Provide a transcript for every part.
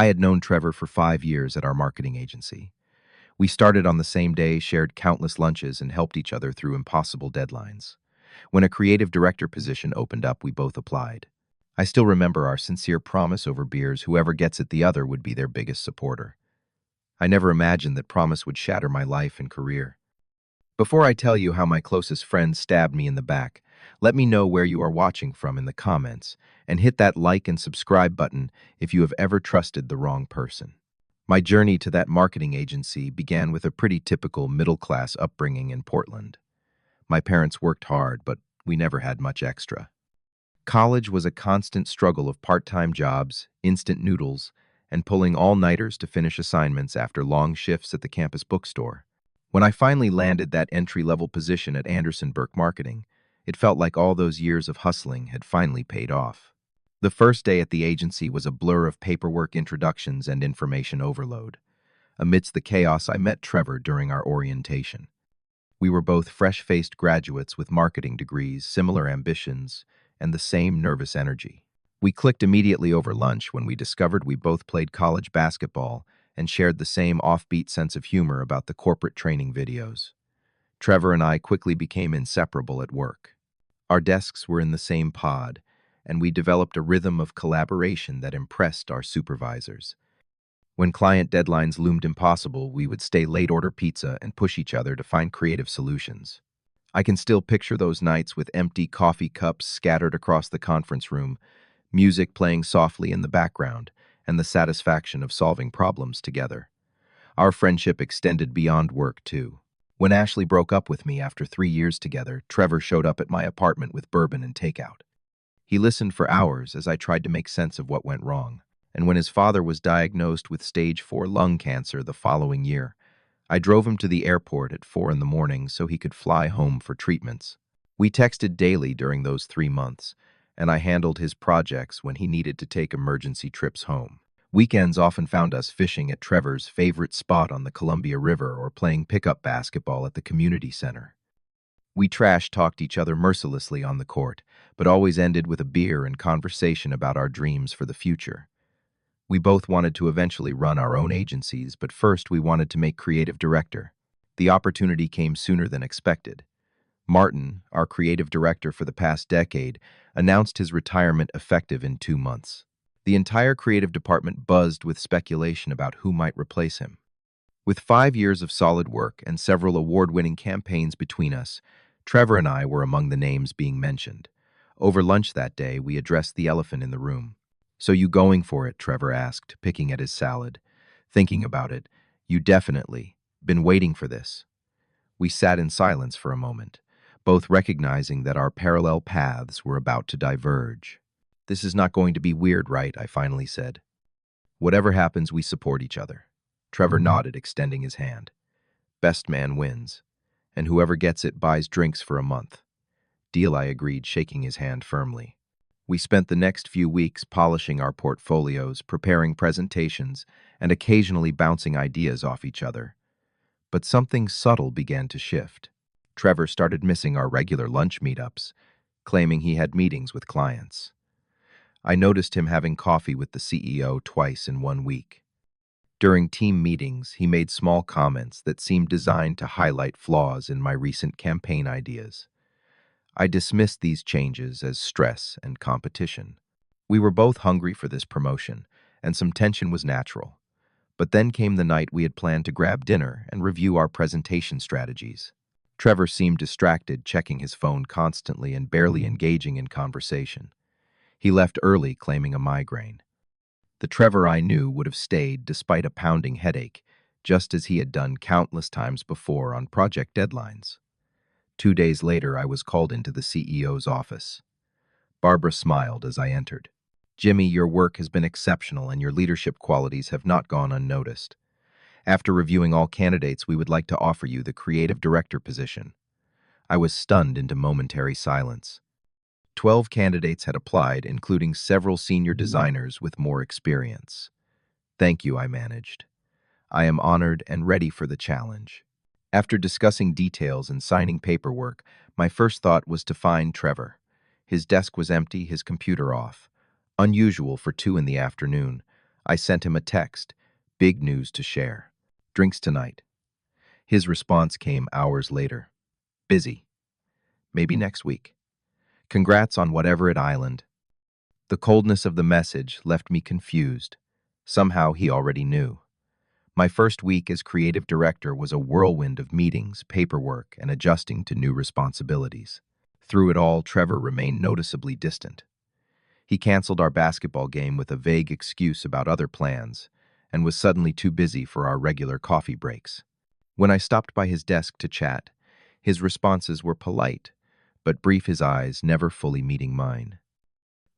I had known Trevor for 5 years at our marketing agency. We started on the same day, shared countless lunches, and helped each other through impossible deadlines. When a creative director position opened up, we both applied. I still remember our sincere promise over beers whoever gets it the other would be their biggest supporter. I never imagined that promise would shatter my life and career. Before I tell you how my closest friend stabbed me in the back, let me know where you are watching from in the comments, and hit that like and subscribe button if you have ever trusted the wrong person. My journey to that marketing agency began with a pretty typical middle-class upbringing in Portland. My parents worked hard, but we never had much extra. College was a constant struggle of part-time jobs, instant noodles, and pulling all-nighters to finish assignments after long shifts at the campus bookstore. When I finally landed that entry-level position at Anderson Burke Marketing, it felt like all those years of hustling had finally paid off. The first day at the agency was a blur of paperwork introductions and information overload. Amidst the chaos, I met Trevor during our orientation. We were both fresh-faced graduates with marketing degrees, similar ambitions, and the same nervous energy. We clicked immediately over lunch when we discovered we both played college basketball and shared the same offbeat sense of humor about the corporate training videos. Trevor and I quickly became inseparable at work. Our desks were in the same pod, and we developed a rhythm of collaboration that impressed our supervisors. When client deadlines loomed impossible, we would stay late, order pizza, and push each other to find creative solutions. I can still picture those nights with empty coffee cups scattered across the conference room, music playing softly in the background, and the satisfaction of solving problems together. Our friendship extended beyond work, too. When Ashley broke up with me after 3 years together, Trevor showed up at my apartment with bourbon and takeout. He listened for hours as I tried to make sense of what went wrong. And when his father was diagnosed with stage 4 lung cancer the following year, I drove him to the airport at 4 in the morning so he could fly home for treatments. We texted daily during those 3 months, and I handled his projects when he needed to take emergency trips home. Weekends often found us fishing at Trevor's favorite spot on the Columbia River or playing pickup basketball at the community center. We trash-talked each other mercilessly on the court, but always ended with a beer and conversation about our dreams for the future. We both wanted to eventually run our own agencies, but first we wanted to make creative director. The opportunity came sooner than expected. Martin, our creative director for the past decade, announced his retirement effective in 2 months. The entire creative department buzzed with speculation about who might replace him. With 5 years of solid work and several award-winning campaigns between us, Trevor and I were among the names being mentioned. Over lunch that day, we addressed the elephant in the room. "So you going for it?" Trevor asked, picking at his salad. "Thinking about it. You definitely. Been waiting for this." We sat in silence for a moment, both recognizing that our parallel paths were about to diverge. "This is not going to be weird, right?" I finally said. "Whatever happens, we support each other." Trevor nodded, extending his hand. "Best man wins, and whoever gets it buys drinks for a month." "Deal," I agreed, shaking his hand firmly. We spent the next few weeks polishing our portfolios, preparing presentations, and occasionally bouncing ideas off each other. But something subtle began to shift. Trevor started missing our regular lunch meetups, claiming he had meetings with clients. I noticed him having coffee with the CEO twice in 1 week. During team meetings, he made small comments that seemed designed to highlight flaws in my recent campaign ideas. I dismissed these changes as stress and competition. We were both hungry for this promotion, and some tension was natural. But then came the night we had planned to grab dinner and review our presentation strategies. Trevor seemed distracted, checking his phone constantly and barely engaging in conversation. He left early, claiming a migraine. The Trevor I knew would have stayed despite a pounding headache, just as he had done countless times before on project deadlines. 2 days later, I was called into the CEO's office. Barbara smiled as I entered. "Jimmy, your work has been exceptional and your leadership qualities have not gone unnoticed. After reviewing all candidates, we would like to offer you the creative director position." I was stunned into momentary silence. 12 candidates had applied, including several senior designers with more experience. "Thank you," I managed. "I am honored and ready for the challenge." After discussing details and signing paperwork, my first thought was to find Trevor. His desk was empty, his computer off. Unusual for 2 in the afternoon. I sent him a text. Big news to share. Drinks tonight. His response came hours later. Busy. Maybe next week. Congrats on whatever at Island. The coldness of the message left me confused. Somehow he already knew. My first week as creative director was a whirlwind of meetings, paperwork, and adjusting to new responsibilities. Through it all, Trevor remained noticeably distant. He canceled our basketball game with a vague excuse about other plans, and was suddenly too busy for our regular coffee breaks. When I stopped by his desk to chat, his responses were polite, but brief, his eyes never fully meeting mine.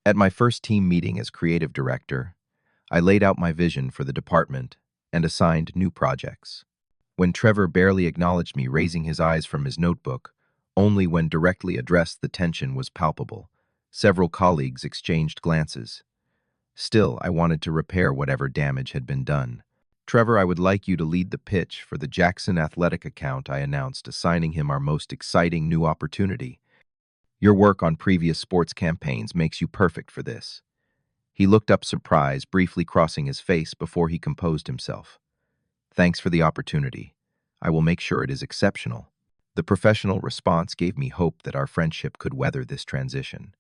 At my first team meeting as creative director, I laid out my vision for the department and assigned new projects. When Trevor barely acknowledged me, raising his eyes from his notebook, only when directly addressed the tension was palpable. Several colleagues exchanged glances. Still, I wanted to repair whatever damage had been done. Trevor, I would like you to lead the pitch for the Jackson Athletic account, I announced, assigning him our most exciting new opportunity. Your work on previous sports campaigns makes you perfect for this. He looked up surprised, briefly crossing his face before he composed himself. Thanks for the opportunity. I will make sure it is exceptional. The professional response gave me hope that our friendship could weather this transition.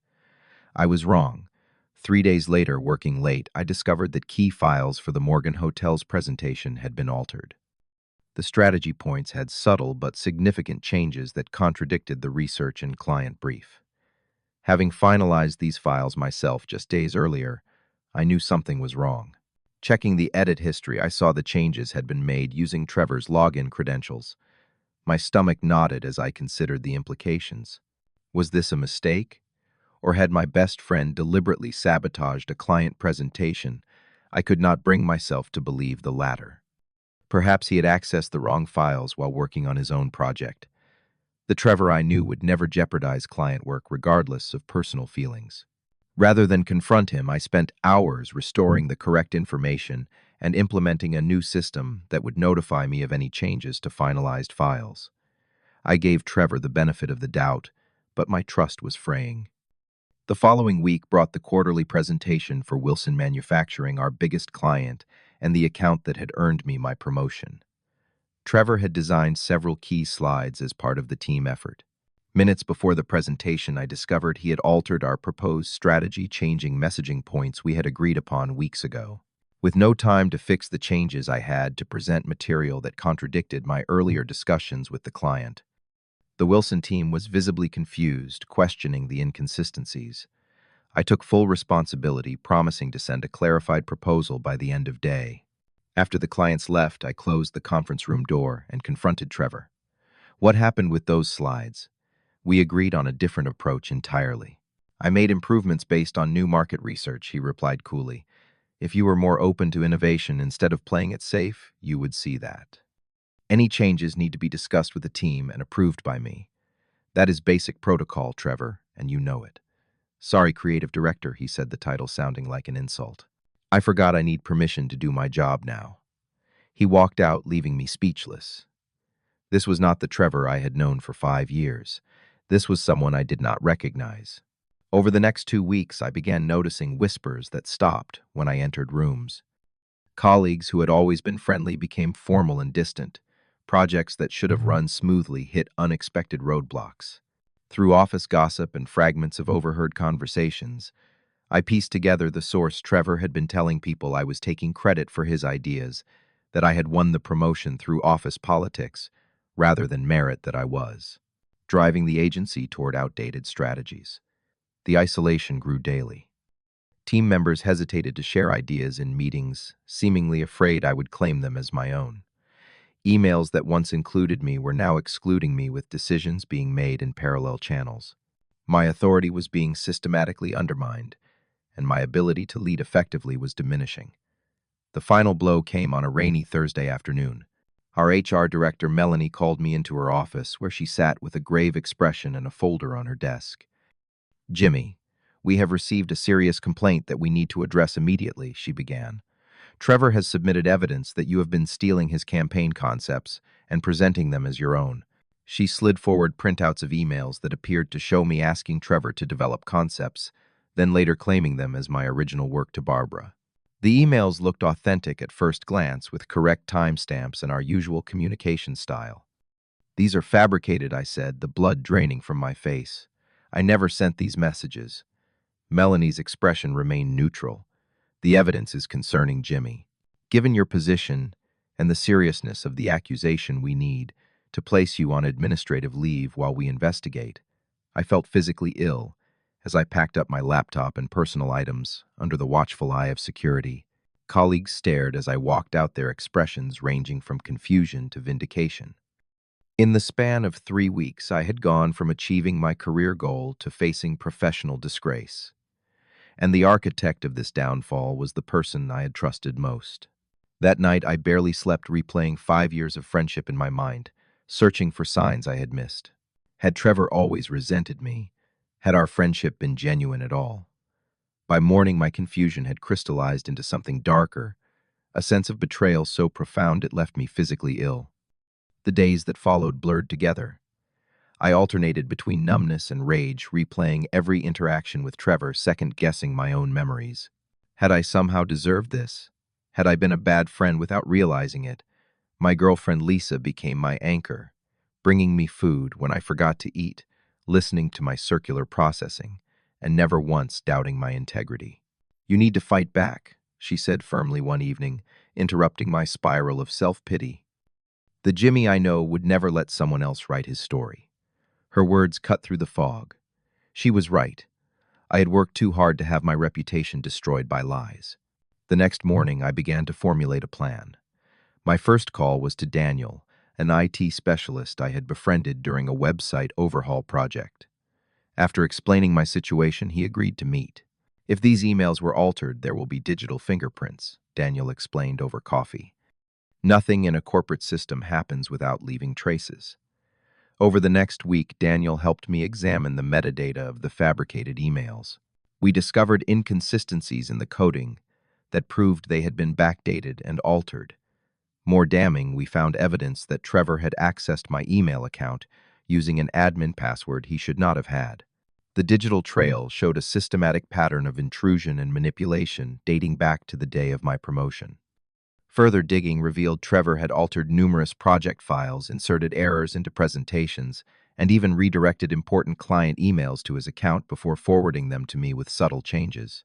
I was wrong. 3 days later, working late, I discovered that key files for the Morgan Hotel's presentation had been altered. The strategy points had subtle but significant changes that contradicted the research and client brief. Having finalized these files myself just days earlier, I knew something was wrong. Checking the edit history, I saw the changes had been made using Trevor's login credentials. My stomach knotted as I considered the implications. Was this a mistake? Or had my best friend deliberately sabotaged a client presentation? I could not bring myself to believe the latter. Perhaps he had accessed the wrong files while working on his own project. The Trevor I knew would never jeopardize client work regardless of personal feelings. Rather than confront him, I spent hours restoring the correct information and implementing a new system that would notify me of any changes to finalized files. I gave Trevor the benefit of the doubt, but my trust was fraying. The following week brought the quarterly presentation for Wilson Manufacturing, our biggest client, and the account that had earned me my promotion. Trevor had designed several key slides as part of the team effort. Minutes before the presentation, I discovered he had altered our proposed strategy, changing messaging points we had agreed upon weeks ago. With no time to fix the changes, I had to present material that contradicted my earlier discussions with the client. The Wilson team was visibly confused, questioning the inconsistencies. I took full responsibility, promising to send a clarified proposal by the end of day. After the clients left, I closed the conference room door and confronted Trevor. What happened with those slides? We agreed on a different approach entirely. I made improvements based on new market research, he replied coolly. If you were more open to innovation instead of playing it safe, you would see that. Any changes need to be discussed with the team and approved by me. That is basic protocol, Trevor, and you know it. Sorry, creative director, he said, the title sounding like an insult. I forgot I need permission to do my job now. He walked out, leaving me speechless. This was not the Trevor I had known for 5 years. This was someone I did not recognize. Over the next 2 weeks, I began noticing whispers that stopped when I entered rooms. Colleagues who had always been friendly became formal and distant. Projects that should have run smoothly hit unexpected roadblocks. Through office gossip and fragments of overheard conversations, I pieced together the source. Trevor had been telling people I was taking credit for his ideas, that I had won the promotion through office politics, rather than merit, that I was driving the agency toward outdated strategies. The isolation grew daily. Team members hesitated to share ideas in meetings, seemingly afraid I would claim them as my own. Emails that once included me were now excluding me, with decisions being made in parallel channels. My authority was being systematically undermined, and my ability to lead effectively was diminishing. The final blow came on a rainy Thursday afternoon. Our HR director, Melanie, called me into her office, where she sat with a grave expression and a folder on her desk. Jimmy, we have received a serious complaint that we need to address immediately, she began. Trevor has submitted evidence that you have been stealing his campaign concepts and presenting them as your own. She slid forward printouts of emails that appeared to show me asking Trevor to develop concepts, then later claiming them as my original work to Barbara. The emails looked authentic at first glance with correct timestamps and our usual communication style. "These are fabricated," I said, the blood draining from my face. "I never sent these messages." Melanie's expression remained neutral. "The evidence is concerning Jimmy. Given your position and the seriousness of the accusation, we need to place you on administrative leave while we investigate." I felt physically ill as I packed up my laptop and personal items under the watchful eye of security. Colleagues stared as I walked out, their expressions ranging from confusion to vindication. In the span of 3 weeks, I had gone from achieving my career goal to facing professional disgrace. And the architect of this downfall was the person I had trusted most. That night, I barely slept, replaying 5 years of friendship in my mind, searching for signs I had missed. Had Trevor always resented me? Had our friendship been genuine at all? By morning, my confusion had crystallized into something darker, a sense of betrayal so profound it left me physically ill. The days that followed blurred together. I alternated between numbness and rage, replaying every interaction with Trevor, second-guessing my own memories. Had I somehow deserved this? Had I been a bad friend without realizing it? My girlfriend Lisa became my anchor, bringing me food when I forgot to eat, listening to my circular processing, and never once doubting my integrity. "You need to fight back," she said firmly one evening, interrupting my spiral of self-pity. The Jimmy I know would never let someone else write his story. Her words cut through the fog. She was right. I had worked too hard to have my reputation destroyed by lies. The next morning, I began to formulate a plan. My first call was to Daniel, an IT specialist I had befriended during a website overhaul project. After explaining my situation, he agreed to meet. "If these emails were altered, there will be digital fingerprints," Daniel explained over coffee. "Nothing in a corporate system happens without leaving traces." Over the next week, Daniel helped me examine the metadata of the fabricated emails. We discovered inconsistencies in the coding that proved they had been backdated and altered. More damning, we found evidence that Trevor had accessed my email account using an admin password he should not have had. The digital trail showed a systematic pattern of intrusion and manipulation dating back to the day of my promotion. Further digging revealed Trevor had altered numerous project files, inserted errors into presentations, and even redirected important client emails to his account before forwarding them to me with subtle changes.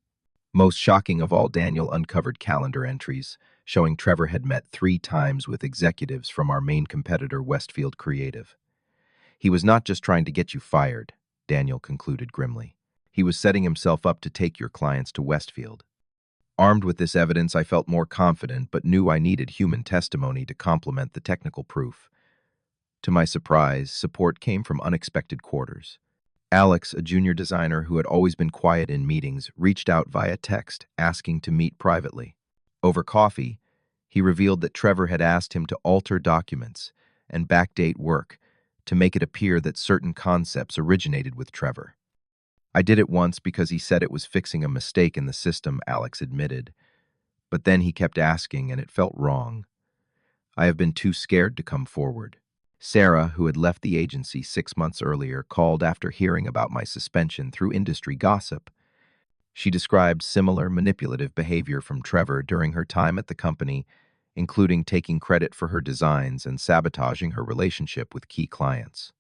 Most shocking of all, Daniel uncovered calendar entries showing Trevor had met 3 times with executives from our main competitor, Westfield Creative. "He was not just trying to get you fired," Daniel concluded grimly. "He was setting himself up to take your clients to Westfield." Armed with this evidence, I felt more confident, but knew I needed human testimony to complement the technical proof. To my surprise, support came from unexpected quarters. Alex, a junior designer who had always been quiet in meetings, reached out via text, asking to meet privately. Over coffee, he revealed that Trevor had asked him to alter documents and backdate work to make it appear that certain concepts originated with Trevor. "I did it once because he said it was fixing a mistake in the system," Alex admitted. "But then he kept asking, and it felt wrong. I have been too scared to come forward." Sarah, who had left the agency 6 months earlier, called after hearing about my suspension through industry gossip. She described similar manipulative behavior from Trevor during her time at the company, including taking credit for her designs and sabotaging her relationship with key clients.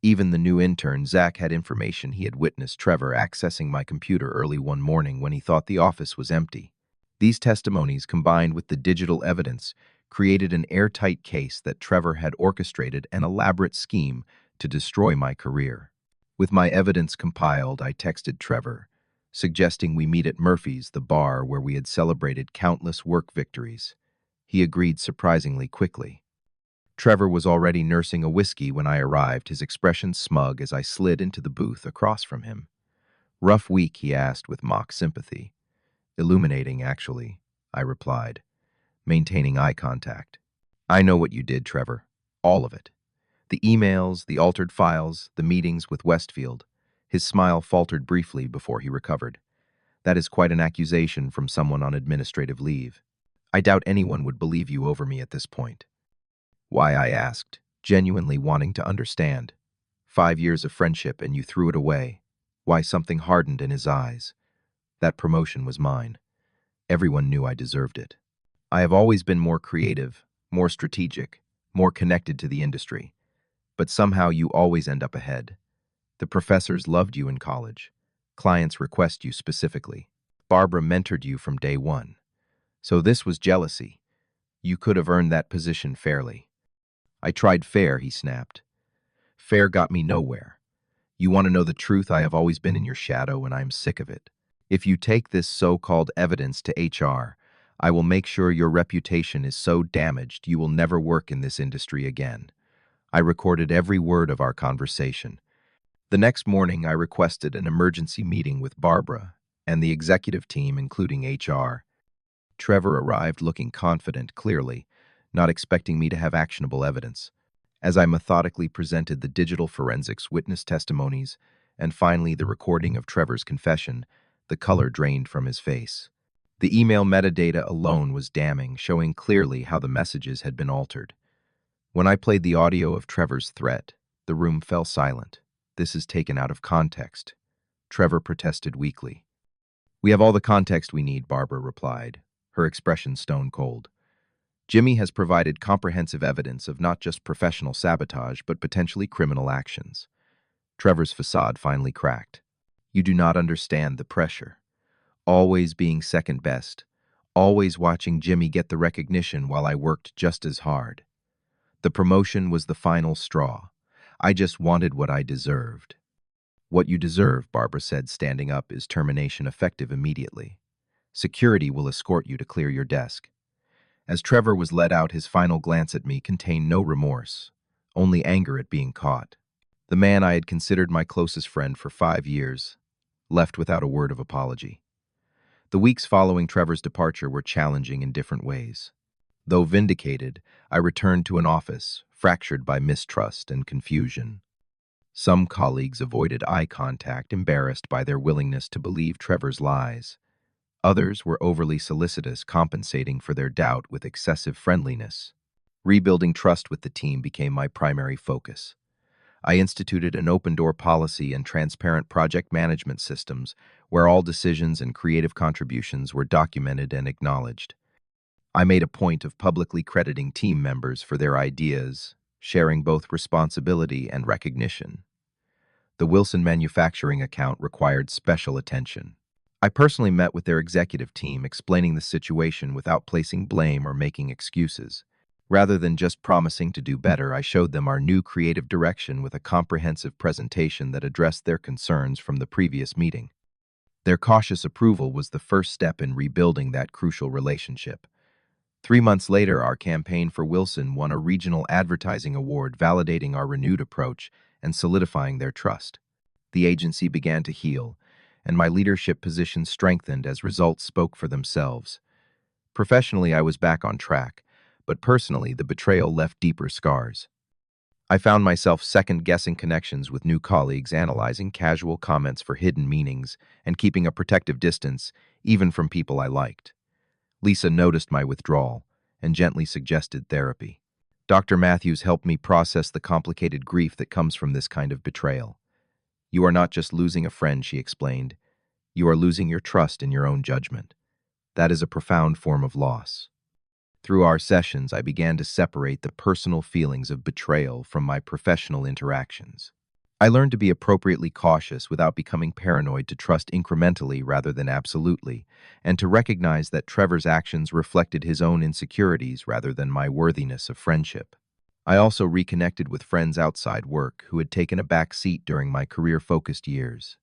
Even the new intern, Zach, had information he had witnessed Trevor accessing my computer early one morning when he thought the office was empty. These testimonies, combined with the digital evidence, created an airtight case that Trevor had orchestrated an elaborate scheme to destroy my career. With my evidence compiled, I texted Trevor, suggesting we meet at Murphy's, the bar where we had celebrated countless work victories. He agreed surprisingly quickly. Trevor was already nursing a whiskey when I arrived, his expression smug as I slid into the booth across from him. "Rough week?" he asked with mock sympathy. "Illuminating, actually," I replied, maintaining eye contact. "I know what you did, Trevor. All of it. The emails, the altered files, the meetings with Westfield." His smile faltered briefly before he recovered. "That is quite an accusation from someone on administrative leave. I doubt anyone would believe you over me at this point." "Why?" I asked, genuinely wanting to understand. 5 years of friendship and you threw it away. Why? Something hardened in his eyes. "That promotion was mine. Everyone knew I deserved it. I have always been more creative, more strategic, more connected to the industry. But somehow you always end up ahead. The professors loved you in college. Clients request you specifically. Barbara mentored you from day one. So this was jealousy. You could have earned that position fairly. I tried fair, he snapped. Fair got me nowhere. You want to know the truth? I have always been in your shadow, and I am sick of it. If you take this so-called evidence to HR, I will make sure your reputation is so damaged you will never work in this industry again. I recorded every word of our conversation. The next morning, I requested an emergency meeting with Barbara and the executive team, including HR. Trevor arrived looking confident, clearly, not expecting me to have actionable evidence. As I methodically presented the digital forensics witness testimonies and finally the recording of Trevor's confession, the color drained from his face. The email metadata alone was damning, showing clearly how the messages had been altered. When I played the audio of Trevor's threat, the room fell silent. This is taken out of context. Trevor protested weakly. We have all the context we need, Barbara replied, her expression stone cold. Jimmy has provided comprehensive evidence of not just professional sabotage, but potentially criminal actions. Trevor's facade finally cracked. You do not understand the pressure. Always being second best. Always watching Jimmy get the recognition while I worked just as hard. The promotion was the final straw. I just wanted what I deserved. What you deserve, Barbara said, standing up, is termination effective immediately. Security will escort you to clear your desk. As Trevor was let out, his final glance at me contained no remorse, only anger at being caught. The man I had considered my closest friend for 5 years left without a word of apology. The weeks following Trevor's departure were challenging in different ways. Though vindicated, I returned to an office fractured by mistrust and confusion. Some colleagues avoided eye contact, embarrassed by their willingness to believe Trevor's lies. Others were overly solicitous, compensating for their doubt with excessive friendliness. Rebuilding trust with the team became my primary focus. I instituted an open-door policy and transparent project management systems where all decisions and creative contributions were documented and acknowledged. I made a point of publicly crediting team members for their ideas, sharing both responsibility and recognition. The Wilson manufacturing account required special attention. I personally met with their executive team, explaining the situation without placing blame or making excuses. Rather than just promising to do better, I showed them our new creative direction with a comprehensive presentation that addressed their concerns from the previous meeting. Their cautious approval was the first step in rebuilding that crucial relationship. 3 months later, our campaign for Wilson won a regional advertising award, validating our renewed approach and solidifying their trust. The agency began to heal, and my leadership position strengthened as results spoke for themselves. Professionally, I was back on track, but personally, the betrayal left deeper scars. I found myself second-guessing connections with new colleagues, analyzing casual comments for hidden meanings, and keeping a protective distance, even from people I liked. Lisa noticed my withdrawal and gently suggested therapy. Dr. Matthews helped me process the complicated grief that comes from this kind of betrayal. You are not just losing a friend, she explained. You are losing your trust in your own judgment. That is a profound form of loss. Through our sessions, I began to separate the personal feelings of betrayal from my professional interactions. I learned to be appropriately cautious without becoming paranoid, to trust incrementally rather than absolutely, and to recognize that Trevor's actions reflected his own insecurities rather than my worthiness of friendship. I also reconnected with friends outside work who had taken a back seat during my career-focused years.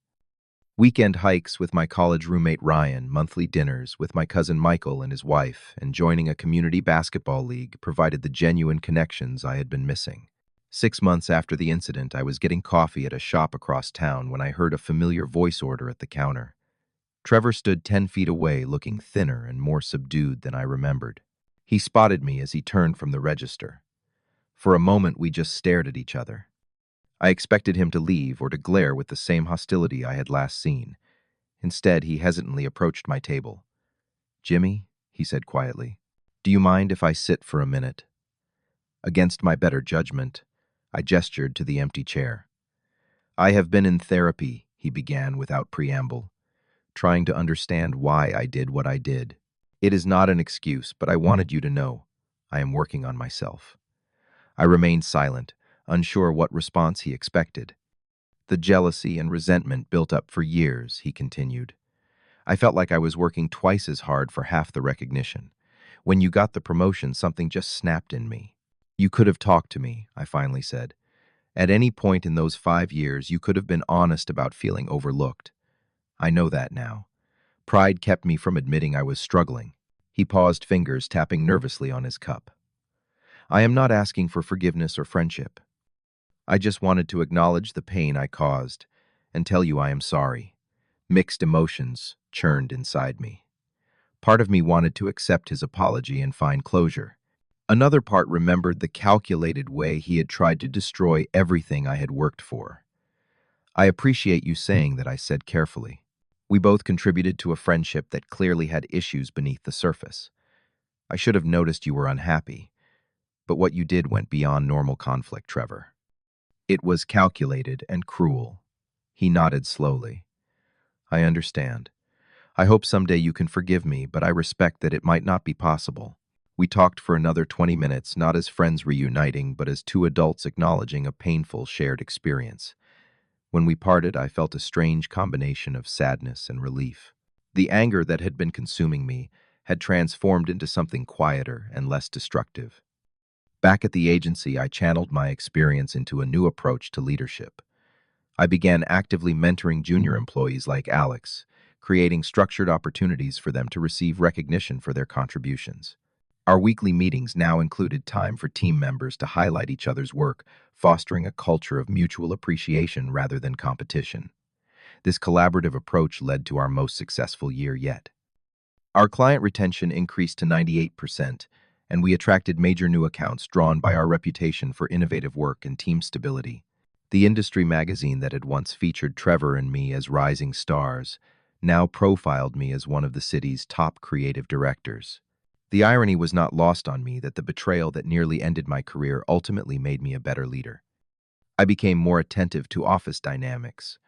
Weekend hikes with my college roommate Ryan, monthly dinners with my cousin Michael and his wife, and joining a community basketball league provided the genuine connections I had been missing. 6 months after the incident, I was getting coffee at a shop across town when I heard a familiar voice order at the counter. Trevor stood 10 feet away, looking thinner and more subdued than I remembered. He spotted me as he turned from the register. For a moment, we just stared at each other. I expected him to leave or to glare with the same hostility I had last seen. Instead, he hesitantly approached my table. "Jimmy," he said quietly, "do you mind if I sit for a minute?" Against my better judgment, I gestured to the empty chair. "I have been in therapy," he began without preamble, "trying to understand why I did what I did. It is not an excuse, but I wanted you to know I am working on myself. I remained silent, unsure what response he expected. The jealousy and resentment built up for years, he continued. I felt like I was working twice as hard for half the recognition. When you got the promotion, something just snapped in me. You could have talked to me, I finally said. At any point in those 5 years, you could have been honest about feeling overlooked. I know that now. Pride kept me from admitting I was struggling. He paused, fingers tapping nervously on his cup. I am not asking for forgiveness or friendship. I just wanted to acknowledge the pain I caused and tell you I am sorry. Mixed emotions churned inside me. Part of me wanted to accept his apology and find closure. Another part remembered the calculated way he had tried to destroy everything I had worked for. I appreciate you saying that, I said carefully. We both contributed to a friendship that clearly had issues beneath the surface. I should have noticed you were unhappy, but what you did went beyond normal conflict, Trevor. It was calculated and cruel. He nodded slowly. I understand. I hope someday you can forgive me, but I respect that it might not be possible. We talked for another 20 minutes, not as friends reuniting, but as two adults acknowledging a painful shared experience. When we parted, I felt a strange combination of sadness and relief. The anger that had been consuming me had transformed into something quieter and less destructive. Back at the agency, I channeled my experience into a new approach to leadership. I began actively mentoring junior employees like Alex, creating structured opportunities for them to receive recognition for their contributions. Our weekly meetings now included time for team members to highlight each other's work, fostering a culture of mutual appreciation rather than competition. This collaborative approach led to our most successful year yet. Our client retention increased to 98%, and we attracted major new accounts drawn by our reputation for innovative work and team stability. The industry magazine that had once featured Trevor and me as rising stars now profiled me as one of the city's top creative directors. The irony was not lost on me that the betrayal that nearly ended my career ultimately made me a better leader. I became more attentive to office dynamics,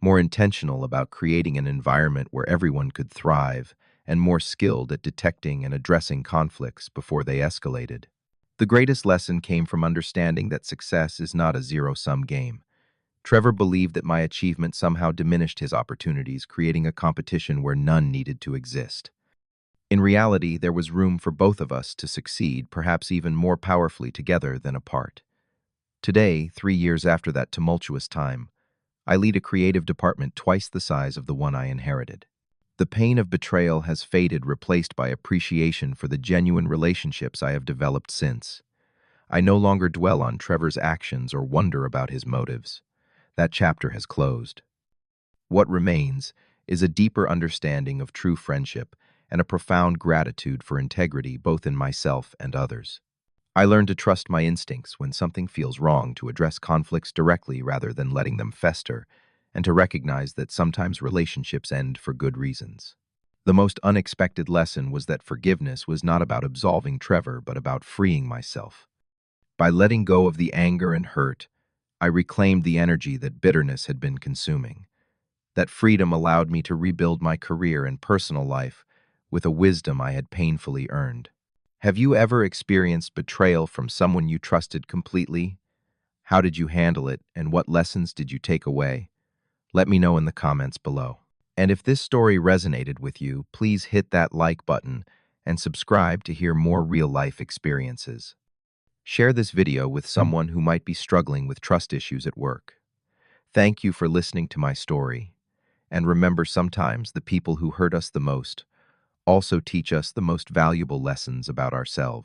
more intentional about creating an environment where everyone could thrive, and more skilled at detecting and addressing conflicts before they escalated. The greatest lesson came from understanding that success is not a zero-sum game. Trevor believed that my achievement somehow diminished his opportunities, creating a competition where none needed to exist. In reality, there was room for both of us to succeed, perhaps even more powerfully together than apart. Today, 3 years after that tumultuous time, I lead a creative department twice the size of the one I inherited. The pain of betrayal has faded, replaced by appreciation for the genuine relationships I have developed since. I no longer dwell on Trevor's actions or wonder about his motives. That chapter has closed. What remains is a deeper understanding of true friendship and a profound gratitude for integrity both in myself and others. I learn to trust my instincts when something feels wrong, to address conflicts directly rather than letting them fester, and to recognize that sometimes relationships end for good reasons. The most unexpected lesson was that forgiveness was not about absolving Trevor, but about freeing myself. By letting go of the anger and hurt, I reclaimed the energy that bitterness had been consuming. That freedom allowed me to rebuild my career and personal life with a wisdom I had painfully earned. Have you ever experienced betrayal from someone you trusted completely? How did you handle it, and what lessons did you take away? Let me know in the comments below. And if this story resonated with you, please hit that like button and subscribe to hear more real-life experiences. Share this video with someone who might be struggling with trust issues at work. Thank you for listening to my story. And remember, sometimes the people who hurt us the most also teach us the most valuable lessons about ourselves.